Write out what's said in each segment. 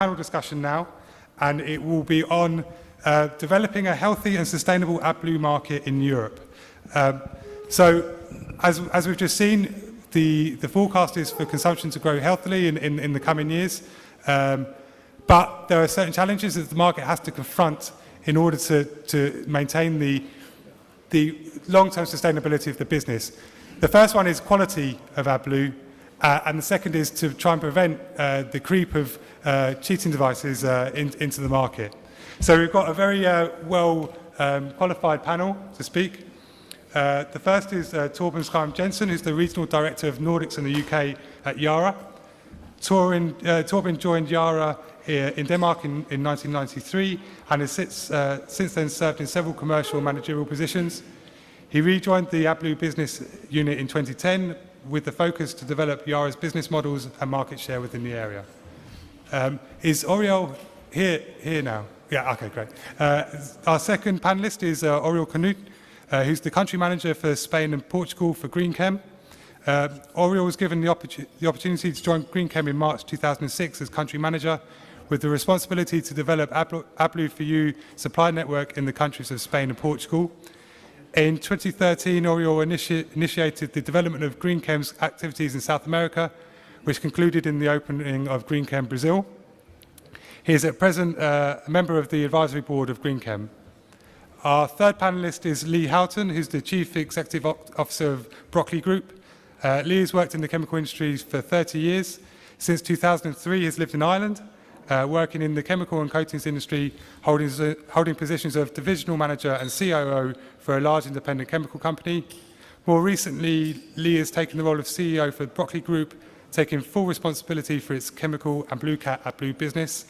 panel discussion now, and it will be on developing a healthy and sustainable AdBlue market in Europe. So, as we've just seen, the forecast is for consumption to grow healthily in the coming years, but there are certain challenges that the market has to confront in order to maintain the long-term sustainability of the business. The first one is quality of AdBlue, and the second is to try and prevent the creep of cheating devices into the market. So we've got a very qualified panel to speak. The first is Torben Skram Jensen, who's the Regional Director of Nordics in the UK at Yara. Torben joined Yara in Denmark in 1993 and has since then served in several commercial and managerial positions. He rejoined the AdBlue business unit in 2010 with the focus to develop Yara's business models and market share within the area. Is Oriol here now? Yeah, okay, great. Our second panelist is Oriol Canut, who's the country manager for Spain and Portugal for GreenChem. Oriol was given the opportunity to join GreenChem in March 2006 as country manager, with the responsibility to develop AdBlue for You supply network in the countries of Spain and Portugal. In 2013, Oriol initiated the development of GreenChem's activities in South America, which concluded in the opening of GreenChem Brazil. He is at present a member of the advisory board of GreenChem. Our third panelist is Lee Houghton, who's the Chief Executive Officer of Broccoli Group. Lee has worked in the chemical industry for 30 years. Since 2003, he has lived in Ireland, working in the chemical and coatings industry, holding positions of divisional manager and COO for a large independent chemical company. More recently, Lee has taken the role of CEO for Broccoli Group, taking full responsibility for its chemical and Blue Cat AdBlue business.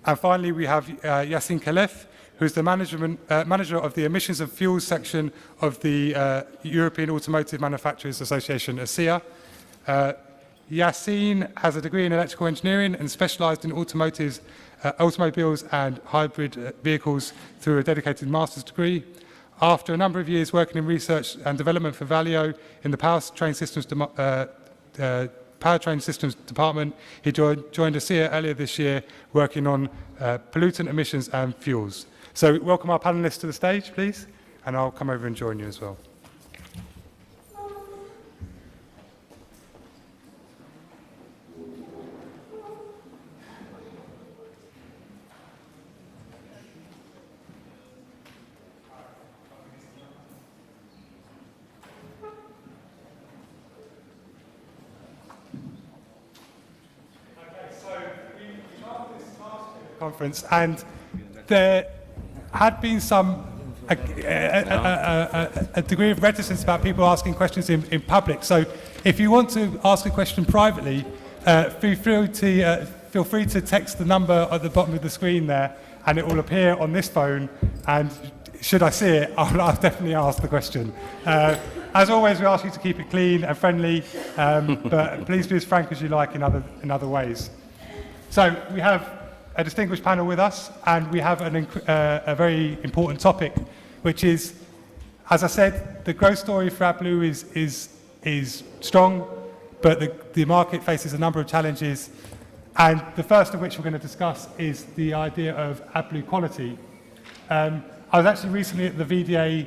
And finally, we have Yassine Khalef, who's the manager of the emissions and fuels section of the European Automotive Manufacturers Association, ACEA. Yassine has a degree in electrical engineering and specialised in automobiles and hybrid vehicles through a dedicated master's degree. After a number of years working in research and development for Valeo in the powertrain systems department, he joined ACEA earlier this year, working on pollutant emissions and fuels. So welcome our panellists to the stage, please, and I'll come over and join you as well. Conference, and there had been a degree of reticence about people asking questions in public. So if you want to ask a question privately, feel free to text the number at the bottom of the screen there, and it will appear on this phone, and should I see it, I'll definitely ask the question. As always, we ask you to keep it clean and friendly, but please be as frank as you like in other ways. So we have a distinguished panel with us, and we have a very important topic, which is, as I said, the growth story for AdBlue is strong, but the market faces a number of challenges, and the first of which we're going to discuss is the idea of AdBlue quality. I was actually recently at the VDA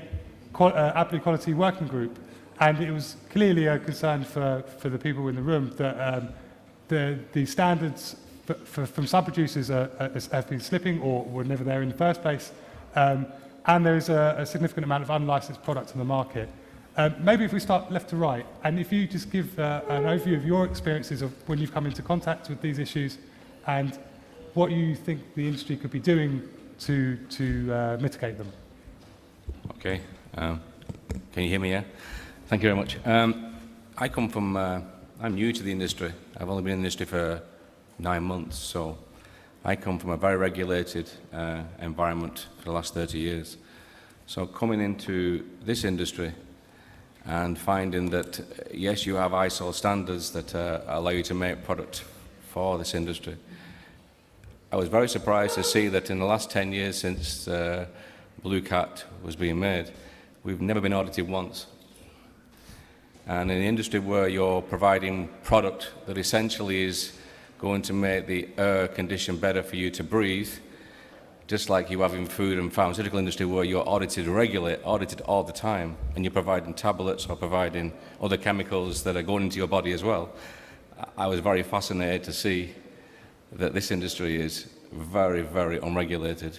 AdBlue Quality Working Group, and it was clearly a concern for the people in the room that the standards from some producers have been slipping or were never there in the first place, and there is a significant amount of unlicensed product on the market. Maybe if we start left to right, and if you just give an overview of your experiences of when you've come into contact with these issues and what you think the industry could be doing to mitigate them. Okay. Can you hear me, yeah? Thank you very much. I come from, I'm new to the industry. I've only been in the industry for 9 months, so I come from a very regulated environment for the last 30 years. So coming into this industry and finding that, yes, you have ISO standards that allow you to make product for this industry, I was very surprised to see that in the last 10 years since Blue Cat was being made, we've never been audited once. And in an industry where you're providing product that essentially is going to make the air condition better for you to breathe, just like you have in food and pharmaceutical industry where you're audited regularly, audited all the time, and you're providing tablets or providing other chemicals that are going into your body as well. I was very fascinated to see that this industry is very, very unregulated.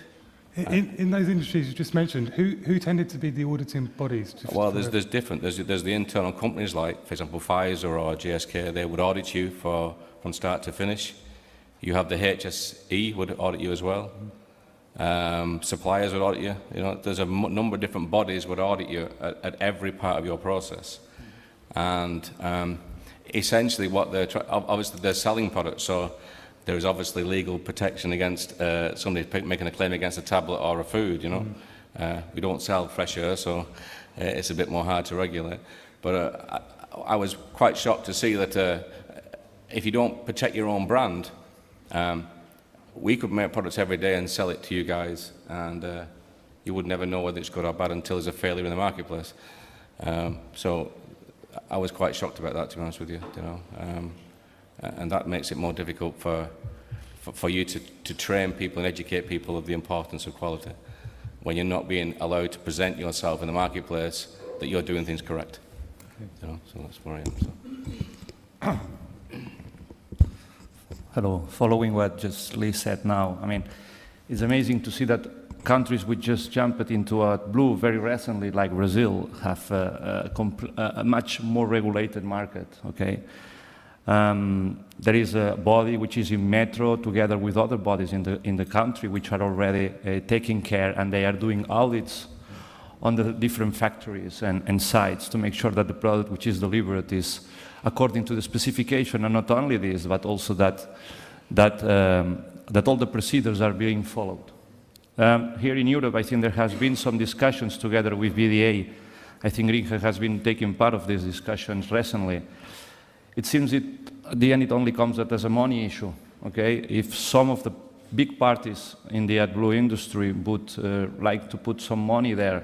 In those industries you just mentioned, who tended to be the auditing bodies? Well, there's different. There's the internal companies like, for example, Pfizer or GSK. They would audit you from start to finish. You have the HSE would audit you as well. Suppliers would audit you. You know, there's a number of different bodies would audit you at every part of your process. And essentially, what obviously they're selling products, so there is obviously legal protection against somebody making a claim against a tablet or a food, you know. We don't sell fresh air, so it's a bit more hard to regulate. But I was quite shocked to see that if you don't protect your own brand, we could make products every day and sell it to you guys, and you would never know whether it's good or bad until there's a failure in the marketplace. So I was quite shocked about that, to be honest with you, you know. And that makes it more difficult for you to train people and educate people of the importance of quality when you're not being allowed to present yourself in the marketplace that you're doing things correct. Okay. You know, so that's where I am. So. Hello. Following what just Lee said now, I mean, it's amazing to see that countries which just jumped into AdBlue very recently, like Brazil, have a much more regulated market. Okay. There is a body which is in Metro together with other bodies in the country which are already taking care, and they are doing audits on the different factories and sites to make sure that the product which is delivered is according to the specification, and not only this, but also that all the procedures are being followed. Here in Europe, I think there has been some discussions together with VDA. I think Ringe has been taking part of these discussions recently. It seems at the end it only comes out as a money issue, okay? If some of the big parties in the AdBlue industry would like to put some money there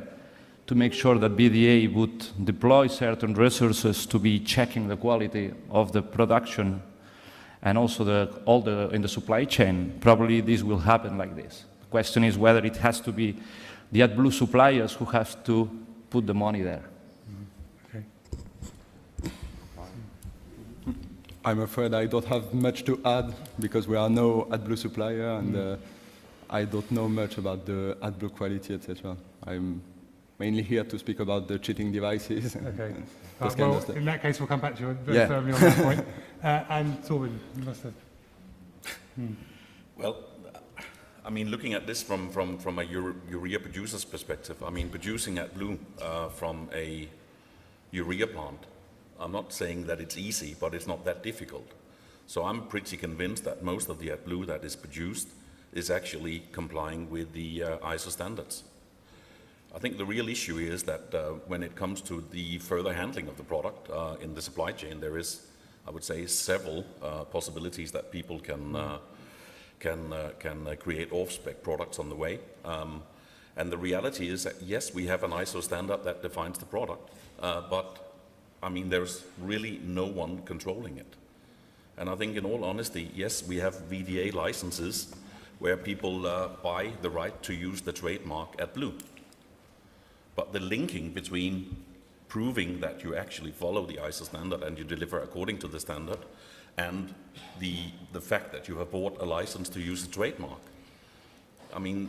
to make sure that BDA would deploy certain resources to be checking the quality of the production and also in the supply chain, probably this will happen like this. The question is whether it has to be the AdBlue suppliers who have to put the money there. I'm afraid I don't have much to add because we are no AdBlue supplier, and I don't know much about the AdBlue quality, etc. I'm mainly here to speak about the cheating devices. Okay. Well, in that case, we'll come back to you very firmly on that point. And Torben, you must have. Well, I mean, looking at this from a urea producer's perspective, I mean, producing AdBlue from a urea plant, I'm not saying that it's easy, but it's not that difficult. So I'm pretty convinced that most of the AdBlue that is produced is actually complying with the ISO standards. I think the real issue is that when it comes to the further handling of the product in the supply chain, there is, I would say, several possibilities that people can create off-spec products on the way. And the reality is that, yes, we have an ISO standard that defines the product, but I mean, there's really no one controlling it. And I think in all honesty, yes, we have VDA licenses where people buy the right to use the trademark AdBlue. But the linking between proving that you actually follow the ISO standard and you deliver according to the standard and the fact that you have bought a license to use the trademark. I mean,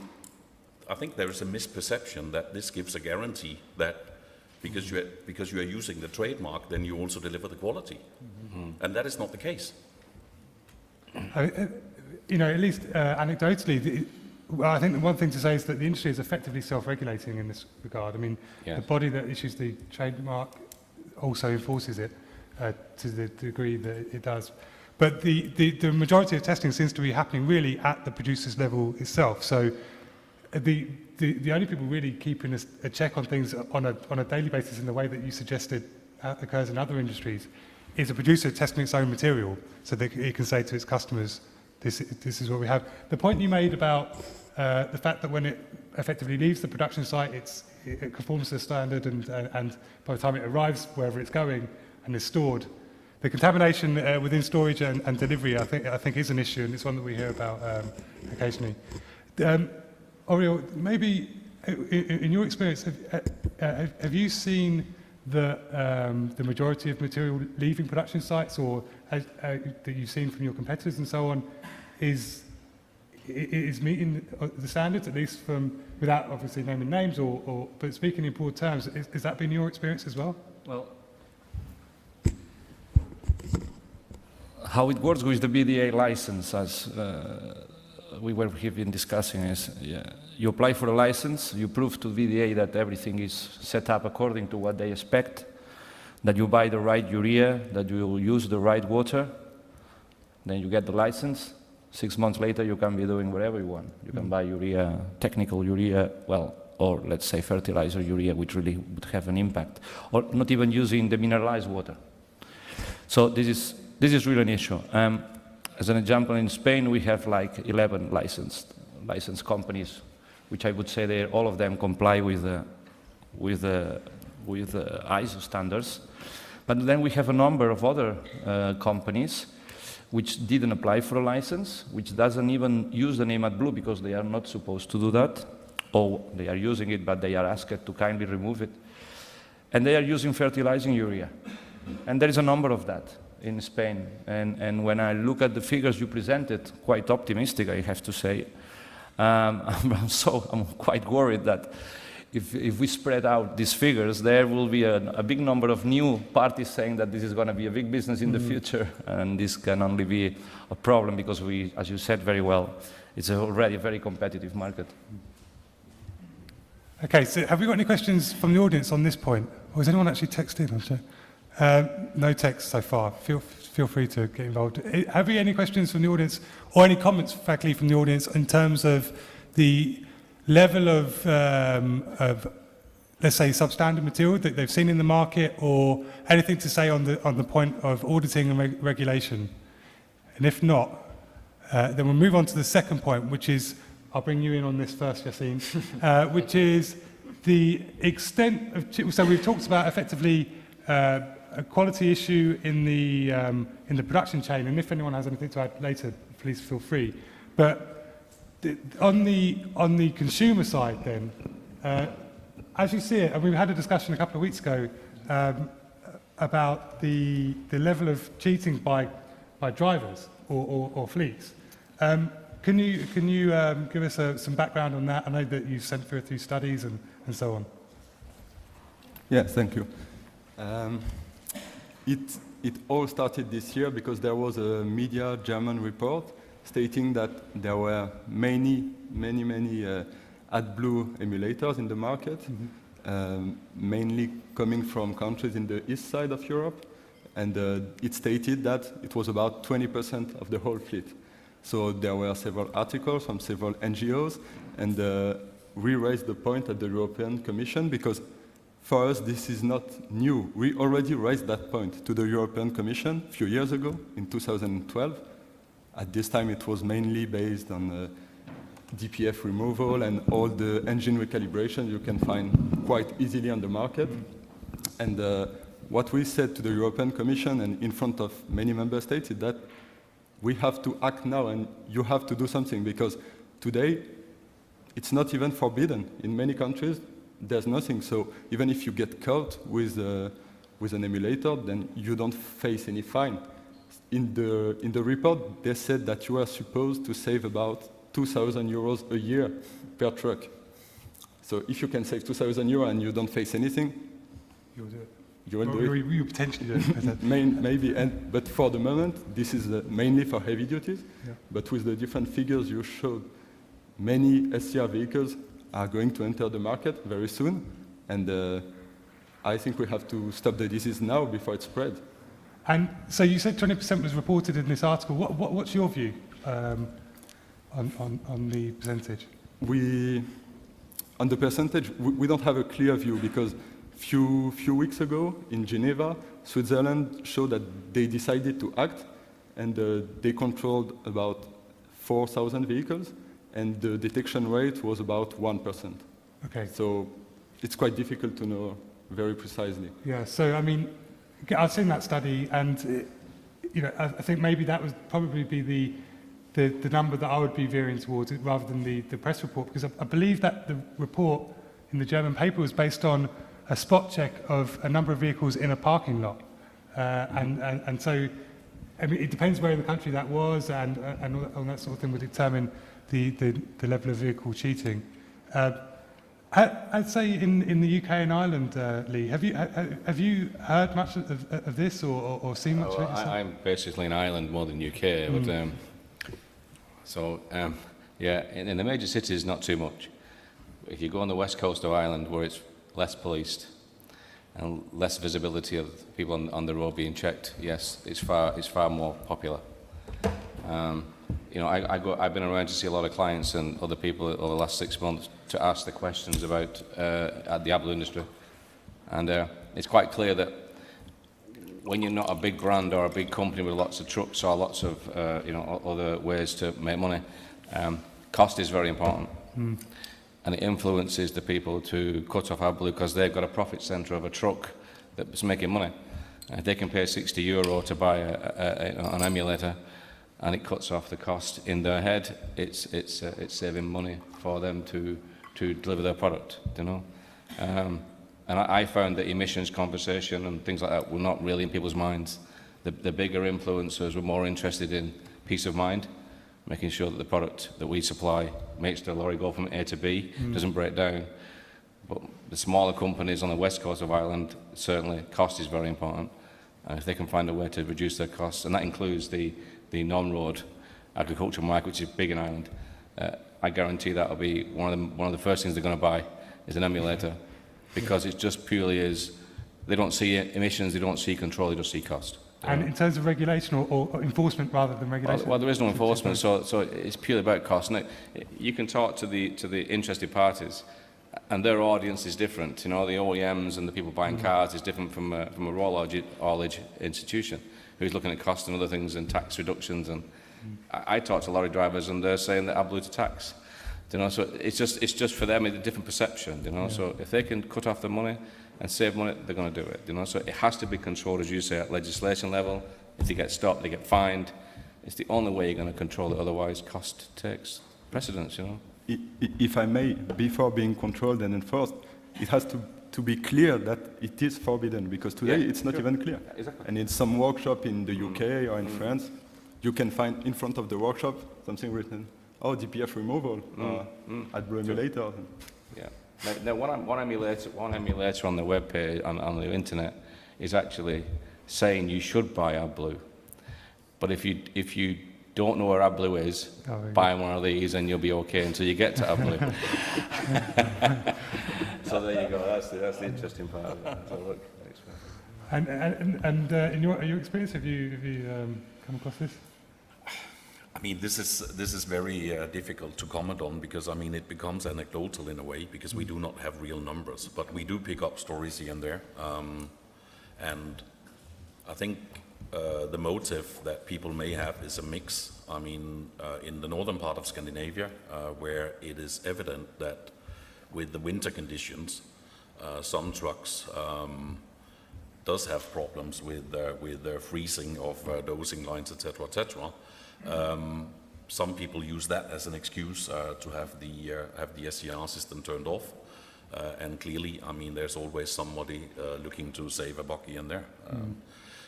I think there is a misperception that this gives a guarantee that because you are using the trademark, then you also deliver the quality. Mm-hmm. And that is not the case. You know, at least anecdotally, well, I think the one thing to say is that the industry is effectively self-regulating in this regard. I mean, the body that issues the trademark also enforces it to the degree that it does. But the majority of testing seems to be happening really at the producer's level itself. So the only people really keeping a check on things on a daily basis in the way that you suggested occurs in other industries is a producer testing its own material so that it can say to its customers, this is what we have. The point you made about the fact that when it effectively leaves the production site, it conforms to the standard and by the time it arrives wherever it's going and is stored, the contamination within storage and delivery, I think is an issue, and it's one that we hear about occasionally. Oriol, maybe in your experience, have you seen the majority of material leaving production sites, or that you've seen from your competitors and so on, is meeting the standards, at least from, without obviously naming names, but speaking in broad terms, has that been your experience as well? Well, how it works with the BDA license, as we have been discussing, is you apply for a license, you prove to BDA that everything is set up according to what they expect, that you buy the right urea, that you will use the right water, then you get the license. 6 months later, you can be doing whatever you want. You can buy urea, technical urea, well, or let's say fertilizer urea, which really would have an impact, or not even using the mineralized water. So this is really an issue. As an example, in Spain, we have like 11 licensed companies, which I would say all of them comply with the ISO standards. But then we have a number of other companies which didn't apply for a license, which doesn't even use the name AdBlue because they are not supposed to do that, or they are using it, but they are asked to kindly remove it. And they are using fertilizing urea. And there is a number of that in Spain. And when I look at the figures you presented, quite optimistic, I have to say, I'm quite worried that if we spread out these figures, there will be a big number of new parties saying that this is going to be a big business in the future, and this can only be a problem because we, as you said very well, it's already a very competitive market. Okay, so have we got any questions from the audience on this point? Or has anyone actually texted in? I'm sure. No text so far. Feel free to get involved. Have we any questions from the audience, or any comments, faculty, from the audience in terms of the level of let's say, substandard material that they've seen in the market, or anything to say on the point of auditing and regulation? And if not, then we'll move on to the second point, which is, I'll bring you in on this first, Yassine, which is the extent of, so we've talked about effectively a quality issue in the production chain, and if anyone has anything to add later, please feel free. But on the consumer side then, as you see it, and we had a discussion a couple of weeks ago about the level of cheating by drivers or fleets. Can you give us some background on that? I know that you've sent through a few studies and so on. Yeah, thank you. It all started this year because there was a media German report stating that there were many AdBlue emulators in the market, mainly coming from countries in the east side of Europe, and it stated that it was about 20% of the whole fleet. So there were several articles from several NGOs, and we raised the point at the European Commission because for us this is not new. We already raised that point to the European Commission a few years ago, in 2012. At this time it was mainly based on DPF removal and all the engine recalibration you can find quite easily on the market. And what we said to the European Commission and in front of many member states is that we have to act now and you have to do something, because today it's not even forbidden. In many countries there's nothing, so even if you get caught with an emulator, then you don't face any fine. In the report they said that you are supposed to save about 2,000 euros a year per truck. So if you can save 2,000 euros and you don't face anything, You'll do it. you will do it. You potentially do it. Maybe, but for the moment, this is mainly for heavy duties. Yeah. But with the different figures you showed, many SCR vehicles are going to enter the market very soon, and I think we have to stop the disease now before it spreads. And so you said 20% was reported in this article. What's your view on the percentage? On the percentage, we don't have a clear view, because few weeks ago in Geneva, Switzerland showed that they decided to act, and they controlled about 4,000 vehicles, and the detection rate was about 1%. Okay. So it's quite difficult to know very precisely. Yeah, so I mean, I've seen that study, and I think maybe that would probably be the number that I would be veering towards, rather than the press report, because I believe that the report in the German paper was based on a spot check of a number of vehicles in a parking lot, and so I mean, it depends where in the country that was, and all that sort of thing would determine the level of vehicle cheating. I'd say in the UK and Ireland, Lee, have you heard much of this or seen much of it yourself? I'm basically in Ireland more than UK, but yeah, in the major cities, not too much. If you go on the west coast of Ireland, where it's less policed and less visibility of people on the road being checked, yes, it's far more popular. I've been around to see a lot of clients and other people over the last 6 months to ask the questions about the AdBlue industry, and it's quite clear that when you're not a big brand or a big company with lots of trucks or lots of other ways to make money, cost is very important. And it influences the people to cut off AdBlue because they've got a profit centre of a truck that's making money. If they can pay €60 to buy an emulator, and it cuts off the cost in their head, it's saving money for them to deliver their product, And I found that emissions conversation and things like that were not really in people's minds. The bigger influencers were more interested in peace of mind, making sure that the product that we supply makes the lorry go from A to B, doesn't break down. But the smaller companies on the west coast of Ireland, certainly cost is very important. And if they can find a way to reduce their costs, and that includes the non-road agricultural market, which is big in Ireland, I guarantee that'll be one of the first things they're going to buy is an emulator, because it just purely is, they don't see emissions, they don't see control, they just see cost. And in terms of regulation or enforcement rather than regulation? Well, there is no enforcement, so it's purely about cost. Now, you can talk to the interested parties, and their audience is different. The OEMs and the people buying cars is different from a raw haulage institution who's looking at cost and other things and tax reductions. And I talk to lorry drivers, and they're saying that AdBlue to tax. So it's just for them a different perception. So if they can cut off the money and save money, they're going to do it. So it has to be controlled, as you say, at legislation level. If they get stopped, they get fined. It's the only way you're going to control it. Otherwise, cost takes precedence. If I may, before being controlled and enforced, it has to be clear that it is forbidden, because today it's not even clear. Exactly. And in some workshop in the UK or in France, you can find in front of the workshop something written, DPF removal, AdBlue emulator. Yeah. Now one emulator on the web page, on the internet, is actually saying you should buy AdBlue. But if you don't know where AdBlue is, buy one of these and you'll be okay until you get to AdBlue. So there you go. That's the interesting part of it. So look, and in your experience, have you come across this? I mean, this is very difficult to comment on, because I mean it becomes anecdotal in a way, because we do not have real numbers, but we do pick up stories here and there, and I think the motive that people may have is a mix. I mean, in the northern part of Scandinavia, where it is evident that with the winter conditions, some trucks does have problems with freezing of dosing lines, etc., etc. Some people use that as an excuse to have the SCR system turned off, and clearly, I mean, there's always somebody looking to save a buck here and there.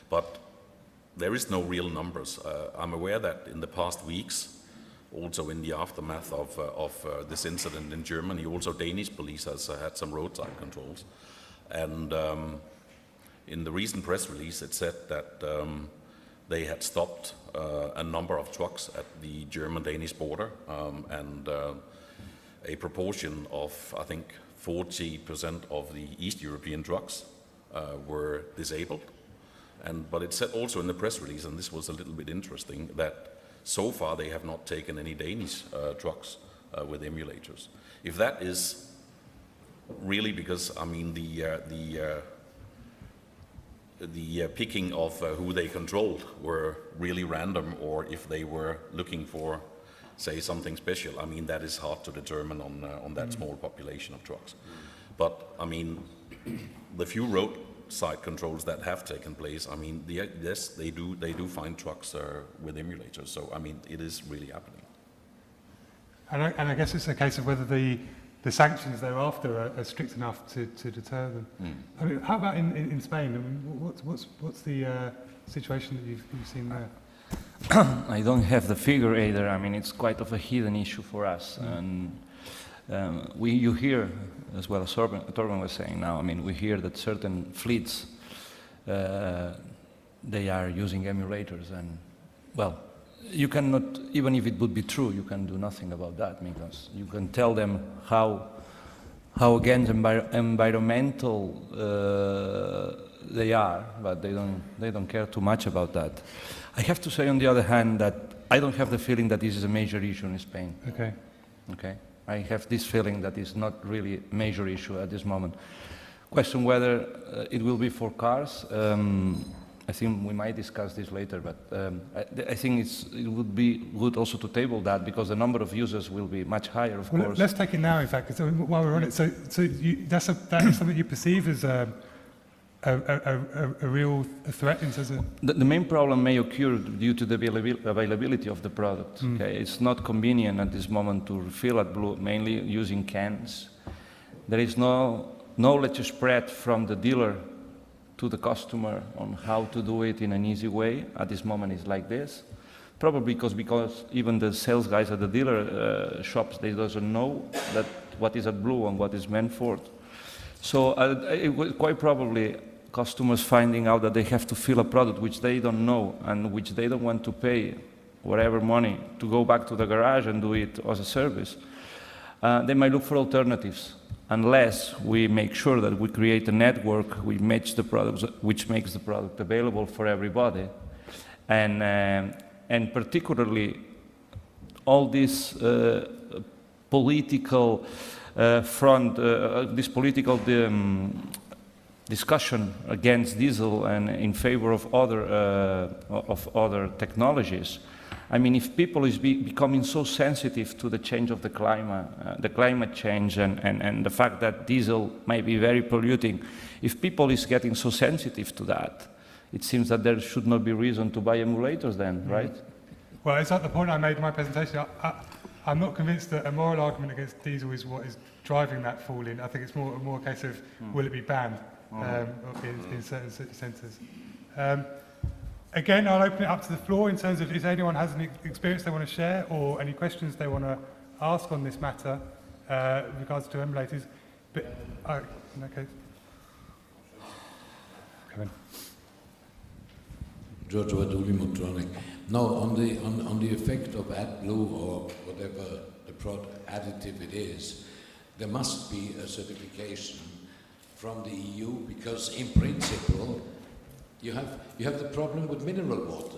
But there is no real numbers. I'm aware that in the past weeks, also in the aftermath of this incident in Germany, also Danish police has had some roadside controls. And in the recent press release, it said that they had stopped a number of trucks at the German-Danish border, and a proportion of, I think, 40% of the East European trucks were disabled. But it said also in the press release, and this was a little bit interesting, that so far they have not taken any Danish trucks with emulators. If that is really because, I mean, the picking of who they controlled were really random, or if they were looking for, say, something special, I mean, that is hard to determine on that small population of trucks. But, I mean, the few road side controls that have taken place, I mean, yes, they do find trucks with emulators. So I mean, it is really happening. And I guess it's a case of whether the sanctions thereafter are strict enough to deter them. I mean, how about in Spain? I mean, what's the situation that you've seen there? I don't have the figure either. I mean, it's quite of a hidden issue for us. And you hear, as well as Torben was saying now, I mean, we hear that certain fleets, they are using emulators. And, well, you cannot, even if it would be true, you can do nothing about that, because you can tell them how against environmental they are, but they don't care too much about that. I have to say, on the other hand, that I don't have the feeling that this is a major issue in Spain. Okay. Okay. I have this feeling that it's not really a major issue at this moment. Question whether it will be for cars. I think we might discuss this later, but I think it would be good also to table that, because the number of users will be much higher, of course. Let's take it now, in fact, 'cause, while we're on it. So that is something you perceive as a real threat in terms of... The main problem may occur due to the availability of the product. Okay? It's not convenient at this moment to refill AdBlue, mainly using cans. There is no knowledge spread from the dealer to the customer on how to do it in an easy way. At this moment it's like this. Probably because even the sales guys at the dealer shops, they doesn't know that what is AdBlue and what is meant for. So quite probably customers finding out that they have to fill a product which they don't know and which they don't want to pay whatever money to go back to the garage and do it as a service. They might look for alternatives, unless we make sure that we create a network which makes the product available for everybody. And particularly all this political discussion against diesel and in favor of other technologies. I mean, if people is becoming so sensitive to the change of the climate change and the fact that diesel may be very polluting, if people is getting so sensitive to that, it seems that there should not be reason to buy emulators then, right? Well, it's like the point I made in my presentation. I'm not convinced that a moral argument against diesel is what is driving that fall in. I think it's more a case of will it be banned in certain centres. Again, I'll open it up to the floor in terms of if anyone has an experience they want to share or any questions they want to ask on this matter with regards to emulators. But in that case, come in. Giorgio Aduli, Motronic. Now, on the effect of AdBlue or whatever the additive it is, there must be a certification from the EU, because in principle you have the problem with mineral water.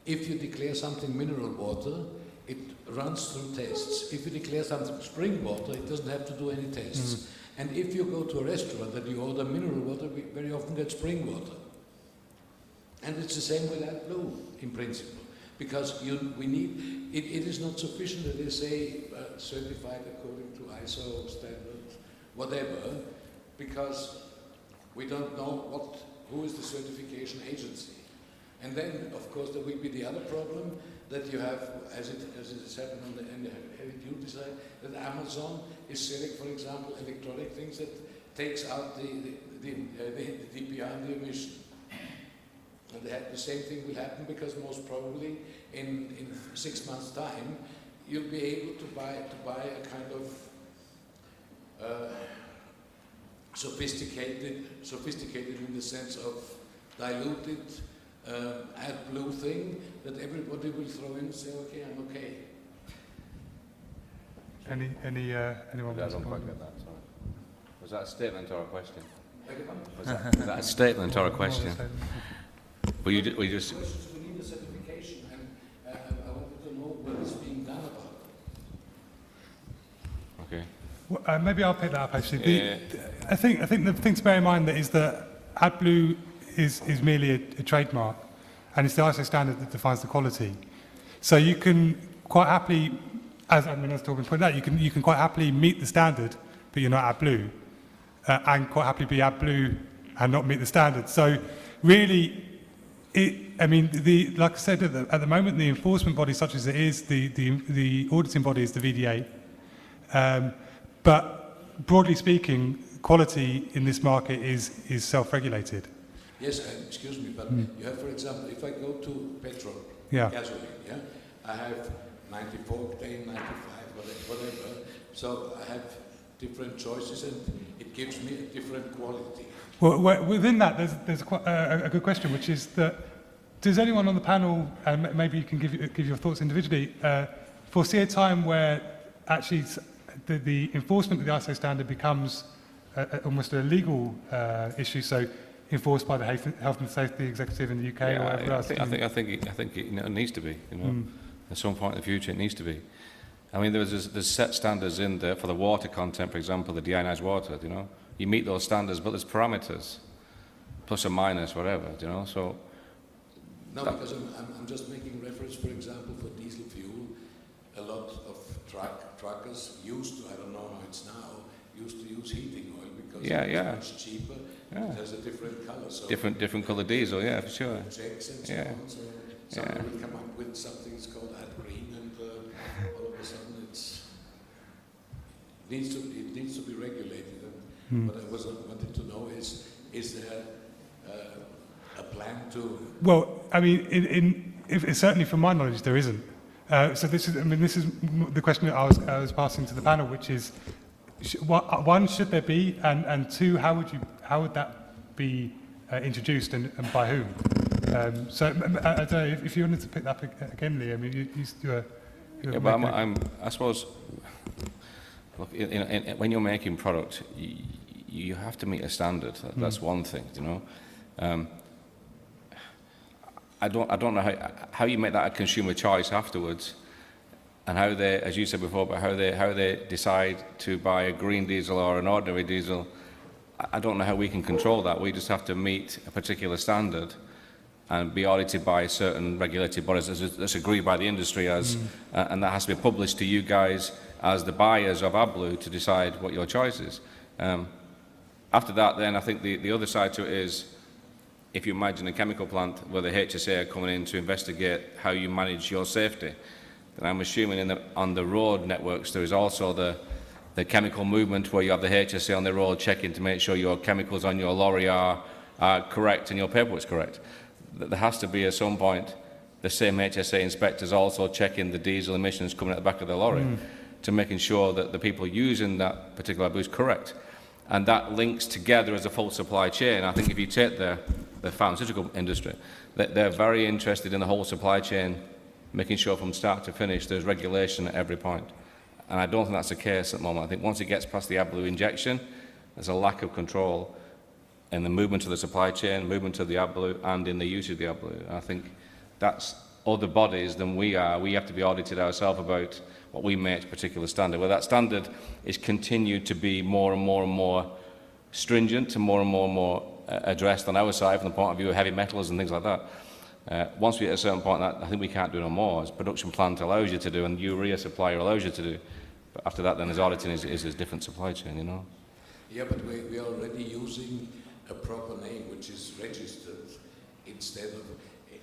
If you declare something mineral water, it runs through tests. If you declare something spring water, it doesn't have to do any tests. And if you go to a restaurant and you order mineral water, we very often get spring water. And it's the same with AdBlue, in principle, because we need, it is not sufficient that they say certified according to ISO standards, whatever, because we don't know who is the certification agency. And then, of course, there will be the other problem that you have, as it has happened on the heavy-duty side, that Amazon is selling, for example, electronic things that takes out the DPI and the emission. And the same thing will happen, because most probably in 6 months' time, you'll be able to buy a kind of sophisticated in the sense of diluted AdBlue thing that everybody will throw in and say, okay, I'm okay. Anyone? I don't quite get that, sorry. Was that a statement or a question? Was that a statement or a question? Well, we just... We need a certification, and I wanted to know what is being done about it. Okay. Well, maybe I'll pick that up, actually. I think the thing to bear in mind is that AdBlue is merely a trademark, and it's the ISO standard that defines the quality. So you can quite happily, as Torben pointed out, you can quite happily meet the standard, but you're not AdBlue, and quite happily be AdBlue and not meet the standards. So really, like I said, at the moment, the enforcement body, such as it is, the auditing body is the VDA. But broadly speaking, quality in this market is self-regulated. Yes, excuse me, but you have, for example, if I go to petrol, gasoline, I have 94 octane, 95, whatever. So I have different choices, and it gives me a different quality. Well, within that, there's quite a good question, which is that does anyone on the panel, and maybe you can give your thoughts individually, foresee a time where actually the enforcement of the ISO standard becomes almost a legal issue, so enforced by the Health and Safety Executive in the UK or whatever else? I think it needs to be. At some point in the future, it needs to be. I mean, there's set standards in there for the water content, for example, the deionized water. You meet those standards, but there's parameters, plus or minus, whatever. So. No, because I'm just making reference, for example, for diesel fuel. A lot of truckers used to, I don't know how it's now, used to use heating oil because it's much cheaper. Yeah. It has a different color. So different color diesel, for sure. Checks and so on. So somebody will come up with something that's called AdBlue, and all of a sudden it needs to be regulated. And what I wanted to know is there a plan to? Well, I mean, certainly from my knowledge, there isn't. So this is the question that I was passing to the panel, which is, one, should there be, and two, how would that be introduced and by whom? So I don't know if you wanted to pick that up again, Lee. I mean, I suppose, look, when you're making product, you have to meet a standard. That's one thing, I don't know how you make that a consumer choice afterwards, and how they, as you said before, but how they decide to buy a green diesel or an ordinary diesel. I don't know how we can control that. We just have to meet a particular standard and be audited by certain regulated bodies that's agreed by the industry as, and that has to be published to you guys as the buyers of AdBlue to decide what your choice is. After that, then I think the other side to it is, if you imagine a chemical plant where the HSA are coming in to investigate how you manage your safety, then I'm assuming on the road networks there is also the chemical movement where you have the HSA on the road checking to make sure your chemicals on your lorry are correct and your paperwork's correct. There has to be at some point the same HSA inspectors also checking the diesel emissions coming out the back of the lorry to making sure that the people using that particular AdBlue is correct. And that links together as a full supply chain. I think if you take the pharmaceutical industry, they're very interested in the whole supply chain, making sure from start to finish there's regulation at every point. And I don't think that's the case at the moment. I think once it gets past the AdBlue injection, there's a lack of control in the movement of the supply chain, movement of the AdBlue, and in the use of the AdBlue. I think that's other bodies than we are. We have to be audited ourselves about what we make a particular standard. Where that standard is continued to be more and more and more stringent and more addressed on our side from the point of view of heavy metals and things like that. Once we hit a certain point, I think we can't do no more. As production plant allows you to do, and urea supplier allows you to do. But after that, then, as auditing is a different supply chain, Yeah, but we are already using a proper name, which is registered, instead of,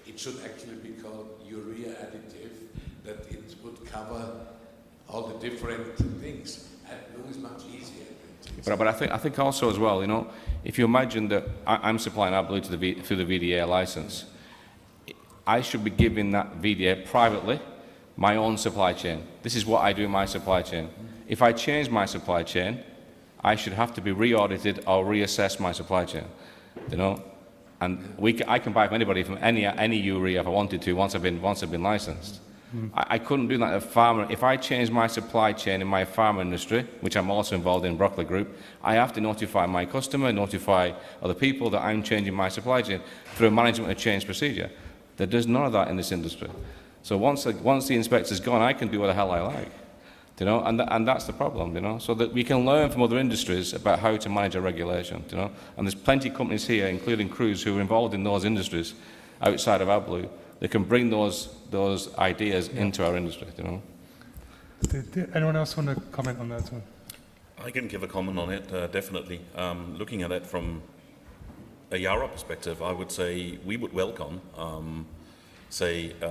it should actually be called urea additive, that it would cover all the different things. AdBlue is much easier. But I think also as well, if you imagine that I'm supplying AdBlue through the VDA license, I should be giving that VDA privately my own supply chain. This is what I do in my supply chain. If I change my supply chain, I should have to be re-audited or reassess my supply chain, And I can buy from anybody from any urea if I wanted to once I've been licensed. I couldn't do that as a farmer. If I change my supply chain in my pharma industry, which I'm also involved in Broccoli Group, I have to notify my customer, notify other people that I'm changing my supply chain through a management of change procedure. There's none of that in this industry. So once the inspector's gone, I can do what the hell I like. And that's the problem, so that we can learn from other industries about how to manage a regulation, and there's plenty of companies here, including Cruise, who are involved in those industries outside of AdBlue, that can bring those ideas into our industry, Did anyone else want to comment on that one? I can give a comment on it, definitely. Looking at it from a Yara perspective, I would say we would welcome,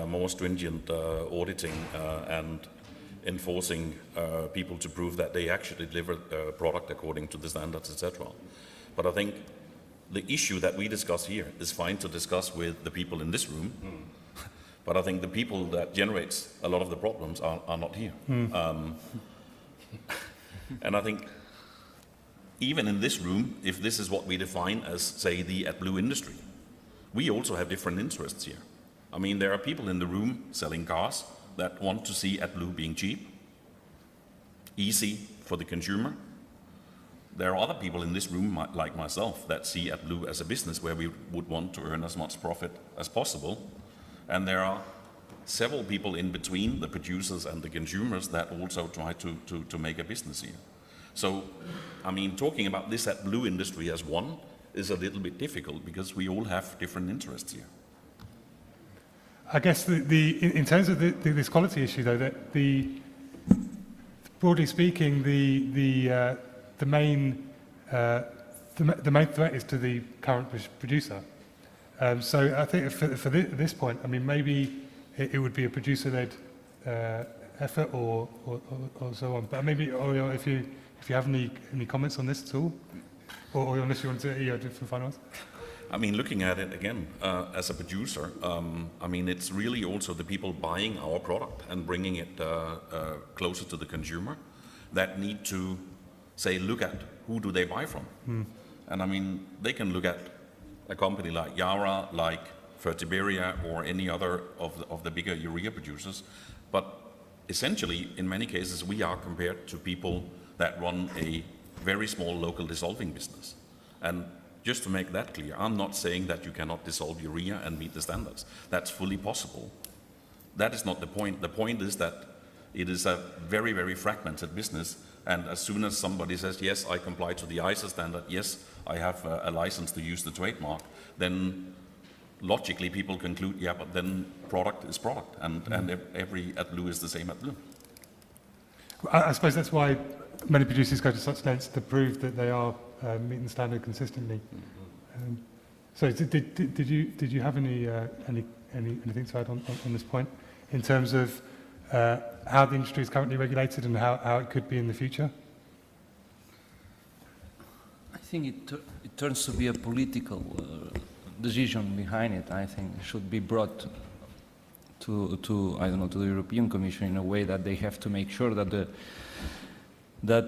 more stringent auditing and enforcing people to prove that they actually deliver the product according to the standards, etc. But I think the issue that we discuss here is fine to discuss with the people in this room, but I think the people that generates a lot of the problems are not here. And I think even in this room, if this is what we define as, say, the AdBlue industry, we also have different interests here. I mean, there are people in the room selling cars that want to see AdBlue being cheap, easy for the consumer. There are other people in this room, like myself, that see AdBlue as a business where we would want to earn as much profit as possible. And there are several people in between, the producers and the consumers, that also try to make a business here. So, I mean, talking about this AdBlue industry as one is a little bit difficult because we all have different interests here. I guess in terms of this quality issue, though, that broadly speaking, the main threat is to the current producer. So I think for this point, I mean, maybe it would be a producer-led effort or so on. But maybe, Oriol, if you have any comments on this at all, or unless you want to do for finals. I mean, looking at it again, as a producer, I mean, it's really also the people buying our product and bringing it closer to the consumer that need to, say, look at who do they buy from. And I mean, they can look at a company like Yara, like Fertiberia, or any other of the bigger urea producers. But essentially, in many cases, we are compared to people that run a very small local dissolving business. And just to make that clear, I'm not saying that you cannot dissolve urea and meet the standards. That's fully possible. That is not the point. The point is that it is a very, very fragmented business. And as soon as somebody says, yes, I comply to the ISO standard, yes, I have a license to use the trademark, then logically people conclude, yeah, but then product is product. And every AdBlue is the same AdBlue. I suppose that's why many producers go to such lengths to prove that they are meeting the standard consistently. So did you have anything to add on this point in terms of how the industry is currently regulated and how it could be in the future? I think it turns to be a political decision behind it. I think it should be brought to I don't know, to the European Commission in a way that they have to make sure that they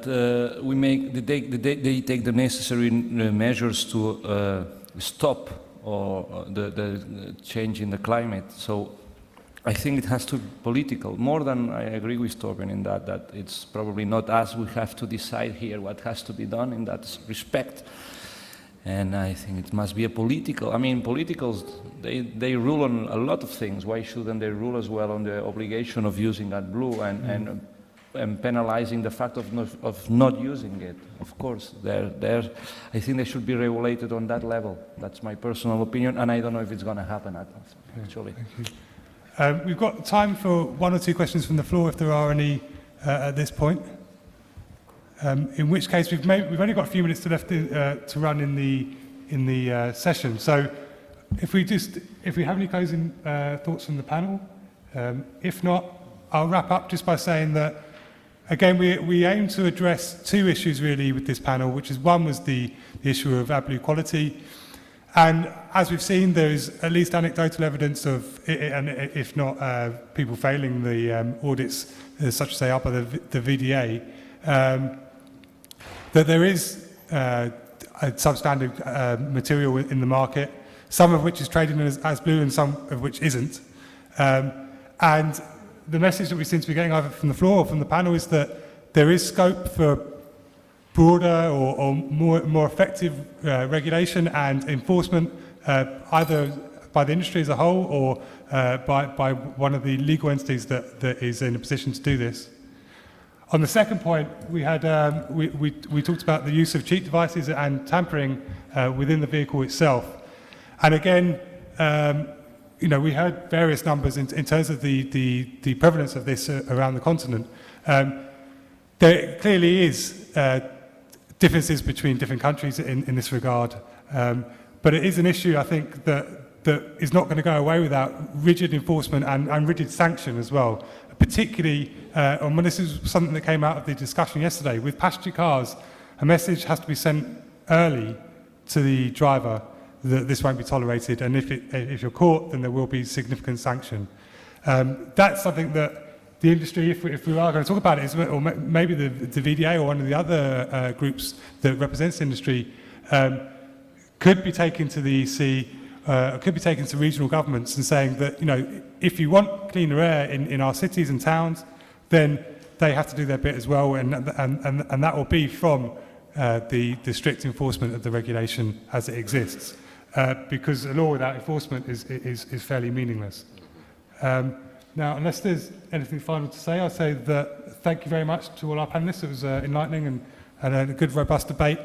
take the necessary measures to stop the change in the climate. So I think it has to be political. More than I agree with Torben in that it's probably not us who have to decide here what has to be done in that respect. And I think it must be a political. I mean, politicals, they rule on a lot of things. Why shouldn't they rule as well on the obligation of using AdBlue and penalizing the fact of not using it? Of course, I think they should be regulated on that level. That's my personal opinion, and I don't know if it's going to happen actually. Thank you. We've got time for one or two questions from the floor, if there are any at this point. In which case, we've only got a few minutes left to run in the session. So, if we have any closing thoughts from the panel, if not, I'll wrap up just by saying that again we aim to address two issues really with this panel, which is one was the issue of AdBlue quality, and as we've seen, there is at least anecdotal evidence of, and if not people failing the audits, such as they are by the VDA. That there is a substandard material in the market, some of which is traded as AdBlue and some of which isn't. And the message that we seem to be getting either from the floor or from the panel is that there is scope for broader or more effective regulation and enforcement, either by the industry as a whole or by one of the legal entities that is in a position to do this. On the second point, we talked about the use of cheat devices and tampering within the vehicle itself. And again, we heard various numbers in terms of the prevalence of this around the continent. There clearly is differences between different countries in this regard. but it is an issue, I think, that is not going to go away without rigid enforcement and rigid sanction as well. Particularly, and this is something that came out of the discussion yesterday, with passenger cars, a message has to be sent early to the driver that this won't be tolerated, and if you're caught, then there will be significant sanction. That's something that the industry, if we are going to talk about it, or maybe the VDA or one of the other groups that represents the industry, could be taken to the EC, could be taken to regional governments and saying that, you know, if you want cleaner air in our cities and towns, then they have to do their bit as well, and that will be from the strict enforcement of the regulation as it exists, because a law without enforcement is fairly meaningless. Now, unless there's anything final to say, I'll say that thank you very much to all our panelists. It was enlightening and a good, robust debate.